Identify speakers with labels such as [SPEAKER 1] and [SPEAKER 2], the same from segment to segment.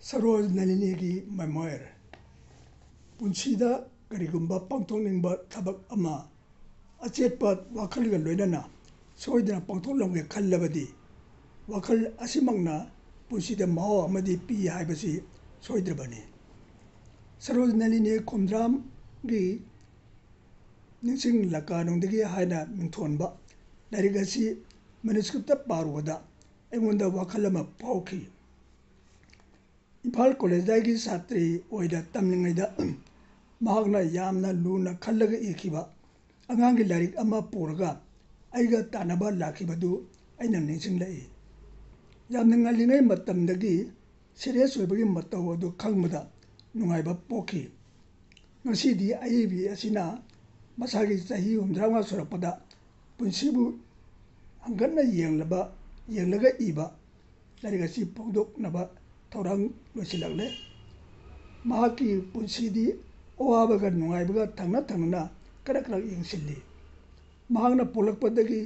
[SPEAKER 1] ꯁꯔꯣꯖ ꯅꯂꯤꯅꯤꯒꯤ ꯃꯦꯃꯣꯏꯔ ꯄꯨꯟꯁꯤꯗ ꯀꯔꯤꯒꯨꯝꯕ ꯄꯥꯡꯊꯣꯛꯅꯤꯡꯕ ꯊꯕꯛ ꯑꯃ ꯑꯆꯦꯠꯄ ꯋꯥꯈꯜꯒ ꯂꯣꯏꯅꯅ ꯁꯣꯏꯗꯅ ꯄꯥꯡꯊꯣꯛꯂꯝꯒꯦ ꯈꯜꯂꯕꯗꯤ ꯋꯥꯈꯜ ꯑꯁꯤꯃꯛꯅ ꯄꯨꯟꯁꯤꯗ ꯃꯍꯥꯎ ꯑꯃꯗꯤ ꯄꯤ ꯍꯥꯏꯕꯁꯤ ꯁꯣꯏꯗ꯭ꯔꯕꯅꯤ꯫ ꯁꯔꯣꯖ ꯅꯂꯤꯅꯤ ꯈꯣꯝꯗ꯭ꯔꯥꯝꯒꯤ ꯅꯤꯡꯁꯤꯡ ꯂꯀꯥꯅꯨꯡꯗꯒꯤ ꯍꯥꯏꯅ ꯃꯤꯡꯊꯣꯟꯕ ꯂꯥꯏꯔꯤꯛ ꯑꯁꯤ ꯃꯦꯅꯨꯁꯀ꯭ꯔꯤꯞꯇ ꯄꯥꯔꯨꯕꯗ ꯑꯩꯉꯣꯟꯗ ꯋꯥꯈꯜ ꯑꯃ ꯐꯥꯎꯈꯤ꯫ ꯏꯝꯐꯥꯜ ꯀꯣꯂꯦꯖꯇꯒꯤ ꯁꯥꯇ꯭ꯔꯤ ꯑꯣꯏꯅ ꯇꯝꯂꯤꯉꯩꯗ ꯃꯍꯥꯛꯅ ꯌꯥꯝꯅ ꯂꯨꯅ ꯈꯜꯂꯒ ꯏꯈꯤꯕ ꯑꯉꯥꯡꯒꯤ ꯂꯥꯏꯔꯤꯛ ꯑꯃ ꯄꯨꯔꯒ ꯑꯩꯒ ꯇꯥꯟꯅꯕ ꯂꯥꯛꯈꯤꯕꯗꯨ ꯑꯩꯅ ꯅꯤꯡꯁꯤꯡꯂꯛꯏ꯫ ꯌꯥꯝꯅ ꯉꯜꯂꯤꯉꯩ ꯃꯇꯝꯗꯒꯤ ꯁꯤꯔꯤꯌꯁ ꯑꯣꯏꯕꯒꯤ ꯃꯇꯧ ꯑꯗꯨ ꯈꯪꯕꯗ ꯅꯨꯡꯉꯥꯏꯕ ꯄꯣꯛꯈꯤ꯫ ꯉꯁꯤꯗꯤ ꯑꯏꯕꯤ ꯑꯁꯤꯅ ꯃꯁꯥꯒꯤ ꯆꯍꯤ 85 ꯁꯨꯔꯛꯄꯗ ꯄꯨꯟꯁꯤꯕꯨ ꯍꯪꯒꯠꯅ ꯌꯦꯡꯂꯒ ꯏꯕ ꯂꯥꯏꯔꯤꯛ ꯑꯁꯤ ꯐꯣꯡꯗꯣꯛꯅꯕ ꯊꯧꯔꯥꯡ ꯂꯣꯏꯁꯤꯜꯂꯛꯂꯦ꯫ ꯃꯍꯥꯛꯀꯤ ꯄꯨꯟꯁꯤꯗꯤ ꯑꯋꯥꯕꯒ ꯅꯨꯡꯉꯥꯏꯕꯒ ꯊꯪꯅ ꯊꯪꯅꯅ ꯀꯔꯛ ꯌꯦꯡꯁꯤꯜꯂꯤ꯫ ꯃꯍꯥꯛꯅ ꯄꯣꯛꯂꯛꯄꯗꯒꯤ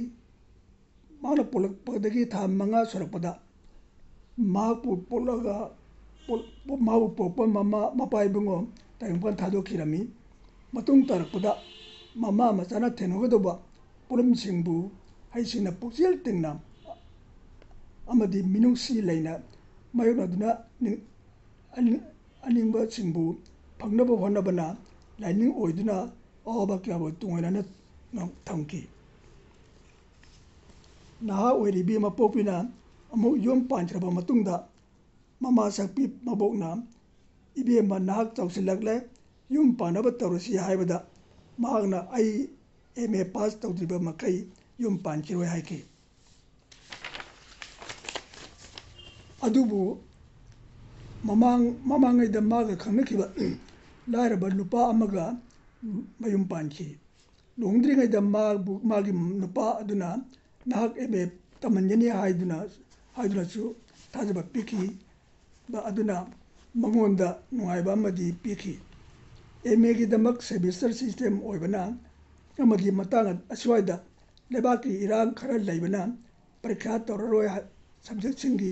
[SPEAKER 1] ꯊꯥ 5 ꯁꯨꯔꯛꯄꯗ ꯃꯍꯥꯛꯄꯨ ꯄꯣꯛꯄ ꯃꯄꯥ ꯏꯕꯨꯡꯉꯣ ꯇꯥꯏꯕꯪꯄꯥꯟ ꯊꯥꯗꯣꯛꯈꯤꯔꯝꯃꯤ꯫ ꯃꯇꯨꯡ ꯇꯥꯔꯛꯄꯗ ꯃꯃꯥ ꯃꯆꯥꯅ ꯊꯦꯡꯅꯒꯗꯧꯕ ꯄꯣꯠꯂꯨꯝꯁꯤꯡꯕꯨ ꯍꯩꯁꯤꯡꯅ ꯄꯨꯛꯆꯦꯜ ꯇꯤꯡꯅ ꯑꯃꯗꯤ ꯃꯤꯅꯨꯡꯁꯤ ꯂꯩꯅ ꯃꯥꯌꯣꯛꯅꯗꯨꯅ ꯑꯅꯤꯡꯕꯁꯤꯡꯕꯨ ꯐꯪꯅꯕ ꯍꯣꯠꯅꯕꯅ ꯂꯥꯏꯅꯤꯡ ꯑꯣꯏꯗꯨꯅ ꯑꯋꯥꯕ ꯀꯌꯥꯕꯨ ꯇꯨꯡꯑꯣꯏꯅꯅ ꯊꯝꯈꯤ꯫ ꯅꯍꯥ ꯑꯣꯏꯔꯤꯕꯤ ꯃꯄꯣꯛꯄꯤꯅ ꯑꯃꯨꯛ ꯌꯨꯝ ꯄꯥꯟꯈ꯭ꯔꯕ ꯃꯇꯨꯡꯗ ꯃꯃꯥ ꯁꯛꯄꯤ ꯃꯕꯣꯛꯅ "ꯏꯕꯦꯝꯃ, ꯅꯍꯥꯛ ꯆꯥꯎꯁꯤꯜꯂꯛꯂꯦ, ꯌꯨꯝ ꯄꯥꯟꯅꯕ ꯇꯧꯔꯁꯤ" ꯍꯥꯏꯕꯗ ꯃꯍꯥꯛꯅ "ꯑꯩ M.A. ꯄꯥꯁ ꯇꯧꯗ꯭ꯔꯤꯕ ꯃꯈꯩ ꯌꯨꯝ ꯄꯥꯟꯈꯤꯔꯣꯏ" ꯍꯥꯏꯈꯤ꯫ ꯑꯗꯨꯕꯨ ꯃꯃꯥꯡꯉꯩꯗ ꯃꯍꯥꯛꯅ ꯈꯪꯅꯈꯤꯕ ꯂꯥꯏꯔꯕ ꯅꯨꯄꯥ ꯑꯃꯒ ꯃꯌꯨꯝ ꯄꯥꯟꯈꯤ꯫ ꯂꯨꯍꯣꯡꯗ꯭ꯔꯤꯉꯩꯗ ꯃꯥꯒꯤ ꯅꯨꯄꯥ ꯑꯗꯨꯅ "ꯅꯍꯥꯛ M.A. ꯇꯝꯍꯟꯒꯅꯤ" ꯍꯥꯏꯗꯨꯅꯁꯨ ꯊꯥꯖꯕ ꯄꯤꯈꯤꯕ ꯑꯗꯨꯅ ꯃꯉꯣꯟꯗ ꯅꯨꯡꯉꯥꯏꯕ ꯑꯃꯗꯤ ꯄꯤꯈꯤ꯫ M.A. ꯒꯤꯗꯃꯛ ꯁꯦꯃꯤꯁꯇꯔ ꯁꯤꯁꯇꯦꯝ ꯑꯣꯏꯕꯅ ꯑꯃꯗꯤ ꯃꯇꯥꯡ ꯑꯁ꯭ꯋꯥꯏꯗ ꯂꯩꯕꯥꯛꯀꯤ ꯏꯔꯥꯡ ꯈꯔ ꯂꯩꯕꯅ ꯄꯔꯤꯈ꯭ꯌꯥ ꯇꯧꯔꯔꯣꯏ, ꯁꯕꯖꯦꯛꯁꯤꯡꯒꯤ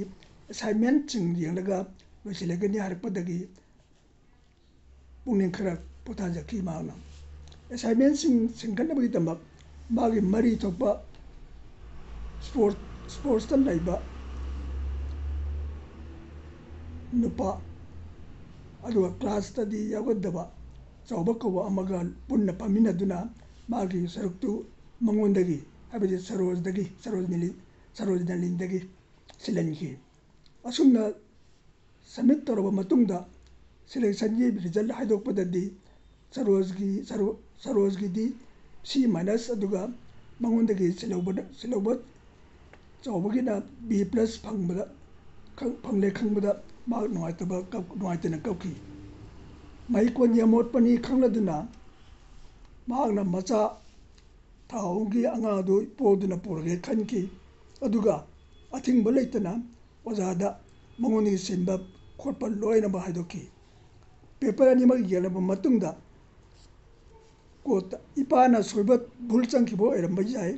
[SPEAKER 1] ꯑꯦꯁꯥꯏꯟꯃꯦꯟꯠꯁꯤꯡ ꯌꯦꯡꯂꯒ ꯂꯣꯏꯁꯤꯜꯂꯒꯅꯤ ꯍꯥꯏꯔꯛꯄꯗꯒꯤ ꯄꯨꯛꯅꯤꯡ ꯈꯔ ꯄꯣꯊꯥꯖꯈꯤ ꯃꯍꯥꯛꯅ꯫ ꯑꯦꯁꯥꯏꯟꯃꯦꯟꯠꯁꯤꯡ ꯁꯤꯟꯒꯠꯅꯕꯒꯤꯗꯃꯛ ꯃꯥꯒꯤ ꯃꯔꯤ ꯊꯣꯛꯄ ꯁ꯭ꯄꯣꯔꯠꯁꯇ ꯂꯩꯕ ꯅꯨꯄꯥ ꯑꯗꯨꯒ ꯀ꯭ꯂꯥꯁꯇꯗꯤ ꯌꯥꯎꯒꯟꯗꯕ ꯆꯥꯎꯕ ꯀꯧꯕ ꯑꯃꯒ ꯄꯨꯟꯅ ꯐꯝꯃꯤꯟꯅꯗꯨꯅ ꯃꯥꯒꯤ ꯁꯔꯨꯛꯇꯨ ꯃꯉꯣꯟꯗꯒꯤ, ꯍꯥꯏꯕꯗꯤ ꯁꯔꯣꯖ ꯅꯂꯤꯅꯤꯗꯒꯤ ꯁꯤꯜꯍꯟꯈꯤ꯫ ꯑꯁꯨꯝꯅ ꯁꯕꯃꯤꯠ ꯇꯧꯔꯕ ꯃꯇꯨꯡꯗ ꯁꯦꯂꯦꯛꯁꯟꯒꯤ ꯔꯤꯖꯜꯠ ꯍꯥꯏꯗꯣꯛꯄꯗꯗꯤ ꯁꯔꯣꯖꯒꯤꯗꯤ C- ꯑꯗꯨꯒ ꯃꯉꯣꯟꯗꯒꯤ ꯁꯤꯜꯍꯧꯕ ꯆꯥꯎꯕꯒꯤꯅ B+ ꯐꯪꯂꯦ ꯈꯪꯕꯗ ꯃꯍꯥꯛ ꯅꯨꯡꯉꯥꯏꯇꯅ ꯀꯞꯈꯤ꯫ ꯃꯍꯩꯀꯣꯟꯒꯤ ꯑꯃꯣꯠꯄꯅꯤ ꯈꯪꯂꯗꯨꯅ ꯃꯍꯥꯛꯅ ꯃꯆꯥ ꯊꯥ 3ꯒꯤ ꯑꯉꯥꯡ ꯑꯗꯨ ꯏꯄꯣꯗꯨꯅ ꯄꯨꯔꯒꯦ ꯈꯟꯈꯤ꯫ ꯑꯗꯨꯒ ꯑꯊꯤꯡꯕ ꯂꯩꯇꯅ ꯑꯣꯖꯥꯗ ꯃꯉꯣꯟꯗꯒꯤ ꯁꯤꯟꯕ ꯈꯣꯠꯄ ꯂꯣꯏꯅꯃꯛ ꯍꯥꯏꯗꯣꯛꯈꯤ꯫ ꯄꯦꯄꯔ ꯑꯅꯤꯃꯛ ꯌꯦꯡꯂꯕ ꯃꯇꯨꯡꯗ "ꯏꯄꯥꯅ ꯁꯣꯏꯕ ꯚꯨꯜ ꯆꯪꯈꯤꯕ ꯑꯣꯏꯔꯝꯕ ꯌꯥꯏ"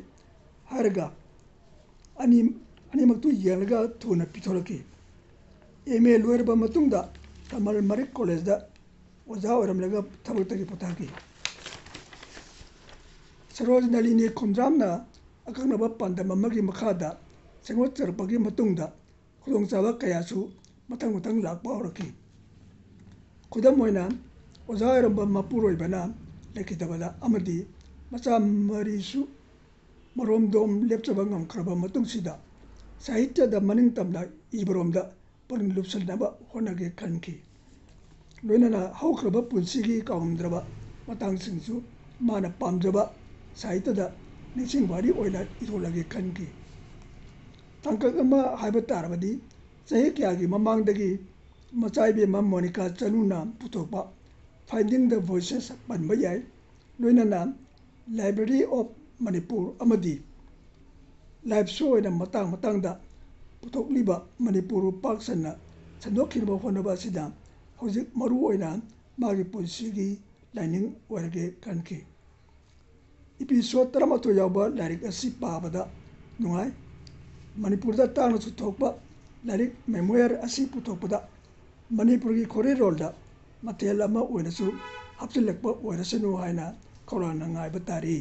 [SPEAKER 1] ꯍꯥꯏꯔꯒ ꯑꯅꯤꯃꯛꯇꯨ ꯌꯦꯡꯂꯒ ꯊꯨꯅ ꯄꯤꯊꯣꯔꯛꯈꯤ꯫ M.A. ꯂꯣꯏꯔꯕ ꯃꯇꯨꯡꯗ ꯇꯃꯜ ꯃꯔꯤꯛ ꯀꯣꯂꯦꯖꯗ ꯑꯣꯖꯥ ꯑꯣꯏꯔꯝꯂꯒ ꯊꯕꯛꯇꯒꯤ ꯄꯣꯊꯥꯈꯤ꯫ ꯁꯔꯣꯖ ꯅꯂꯤꯅꯤ ꯈꯣꯝꯗ꯭ꯔꯥꯝꯅ ꯑꯀꯛꯅꯕ ꯄꯥꯟꯗꯝ ꯑꯃꯒꯤ ꯃꯈꯥꯗ ꯁꯦꯝꯒꯠꯆꯔꯛꯄꯒꯤ ꯃꯇꯨꯡꯗ ꯈꯨꯗꯣꯡꯆꯥꯕ ꯀꯌꯥꯁꯨ ꯃꯊꯪ ꯂꯥꯛꯄ ꯍꯧꯔꯛꯈꯤ꯫ ꯈꯨꯗꯝ ꯑꯣꯏꯅ ꯑꯣꯖꯥ ꯑꯣꯏꯔꯝꯕ ꯃꯄꯨꯔꯣꯏꯕꯅ ꯂꯩꯈꯤꯗꯕꯗ ꯑꯃꯗꯤ ꯃꯆꯥ ꯃꯔꯤꯁꯨ ꯃꯔꯣꯝꯗꯣꯝ ꯂꯦꯞꯆꯕ ꯉꯝꯈ꯭ꯔꯕ ꯃꯇꯨꯡꯁꯤꯗ ꯁꯥꯍꯤꯇ꯭ꯌꯗ ꯃꯅꯤꯡꯇꯝꯅ ꯏꯕꯔꯣꯝꯗ ꯄꯨꯛꯅꯤꯡ ꯂꯨꯞꯁꯤꯟꯅꯕ ꯍꯣꯠꯅꯒꯦ ꯈꯟꯈꯤ꯫ ꯂꯣꯏꯅꯅ ꯍꯧꯈ꯭ꯔꯕ ꯄꯨꯟꯁꯤꯒꯤ ꯀꯥꯎꯉꯝꯗ꯭ꯔꯕ ꯃꯇꯥꯡꯁꯤꯡꯁꯨ ꯃꯥꯅ ꯄꯥꯝꯖꯕ ꯁꯥꯍꯤꯇ꯭ꯌꯗ ꯅꯤꯡꯁꯤꯡ ꯋꯥꯔꯤ ꯑꯣꯏꯅ ꯏꯊꯣꯛꯂꯒꯦ ꯈꯟꯈꯤ꯫ ꯇꯥꯡꯀꯛ ꯑꯃ ꯍꯥꯏꯕ ꯇꯥꯔꯕꯗꯤ ꯆꯍꯤ ꯀꯌꯥꯒꯤ ꯃꯃꯥꯡꯗꯒꯤ ꯃꯆꯥꯏꯕꯦꯝꯃ ꯃꯣꯅꯤꯀꯥ ꯆꯅꯨꯅ ꯄꯨꯊꯣꯛꯄ "ꯐꯥꯏꯟꯗꯤꯡ ꯗ ꯚꯣꯏꯁꯦꯁ" ꯄꯟꯕ ꯌꯥꯏ꯫ ꯂꯣꯏꯅꯅ ꯂꯥꯏꯕ꯭ꯔꯦꯔꯤ ꯑꯣꯐ ꯃꯅꯤꯄꯨꯔ ꯑꯃꯗꯤ ꯂꯥꯏꯐ ꯁꯣ ꯑꯣꯏꯅ ꯃꯇꯥꯡ ꯃꯇꯥꯡꯗ ꯄꯨꯊꯣꯛꯂꯤꯕ ꯃꯅꯤꯄꯨꯔꯕꯨ ꯄꯥꯛ ꯁꯟꯅ ꯁꯟꯗꯣꯛꯈꯤꯅꯕ ꯍꯣꯠꯅꯕ ꯑꯁꯤꯅ ꯍꯧꯖꯤꯛ ꯃꯔꯨ ꯑꯣꯏꯅ ꯃꯥꯒꯤ ꯄꯨꯟꯁꯤꯒꯤ ꯂꯥꯏꯅꯤꯡ ꯑꯣꯏꯔꯒꯦ ꯈꯟꯈꯤ꯫ ꯏꯄꯤꯁꯣꯗ 19 ꯌꯥꯎꯕ ꯂꯥꯏꯔꯤꯛ ꯑꯁꯤ ꯄꯥꯕꯗ ꯅꯨꯡꯉꯥꯏ꯫ ꯃꯅꯤꯄꯨꯔꯗ ꯇꯥꯡꯅꯁꯨ ꯊꯣꯛꯄ ꯂꯥꯏꯔꯤꯛ ꯃꯦꯃꯣꯏꯔ ꯑꯁꯤ ꯄꯨꯊꯣꯛꯄꯗ ꯃꯅꯤꯄꯨꯔꯒꯤ ꯈꯣꯔꯤꯔꯣꯜꯗ ꯃꯊꯦꯜ ꯑꯃ ꯑꯣꯏꯅꯁꯨ ꯍꯥꯞꯆꯤꯜꯂꯛꯄ ꯑꯣꯏꯔꯁꯅꯨ ꯍꯥꯏꯅ ꯈꯧꯔꯥꯡꯅ ꯉꯥꯏꯕ ꯇꯥꯔꯤ꯫